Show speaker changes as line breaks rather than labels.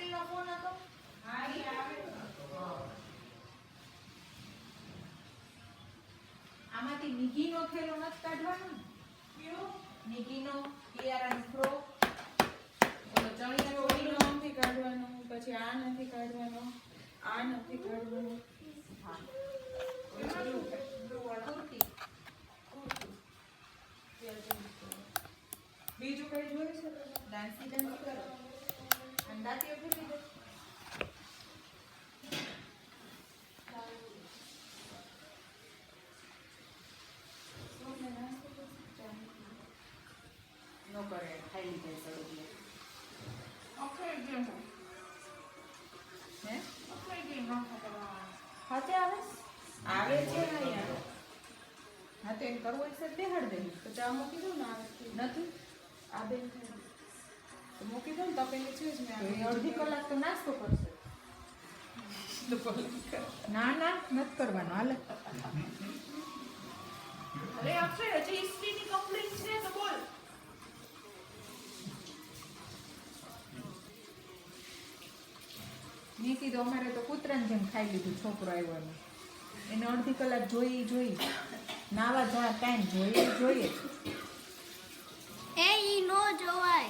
અનિલનો phone હતો?
હા એ આવે.
આમાંથી નિગીનો થેલો નથી કાઢવાનો?
કયો?
નિગીનો કિયારાનો ફ્રોક ઓલો ચણિયા
ઓલો નથી કાઢવાનો, પછી આ નથી કાઢવાનો, આ નથી કાઢવાનો.
હા
બ્લુ વાળો.
કુર્તી
બીજું કઈ જોઈએ છે?
ડાન્સી કરો અને દાંતીઓ ફેંકી દો. નો કરે ખાઈ લીધે સડું
અખાઈ ગયું હું.
હે
અખાઈ ગયું ના ખાતા.
હાથે આવે
આવે છે અહીંયા.
હા તો એમ કરવું હોય છે બેહાડ દે.
તો ચા મૂકી દઉં ને આવે છે.
નથી
આ બેન ખાય. તો મૂકી દઉં ને તપેલી છે જ
તો એ
મેં.
અડધી કલાક તો નાસ્તો કરશે. ના ના નથી કરવાનો હાલે.
અરે અક્ષય હજી ઈસ્ત્રીની કમ્પ્લેન્ટ છે તો બોલ.
નીતિ તો અમારે તો કૂતરાની જેમ ખાઈ લીધું છોકરો આવ્યો એનો. એને અડધી કલાક જોઈ નાવા જવા ટાઈમ જોઈએ.
એ ઈ નો જોવાય.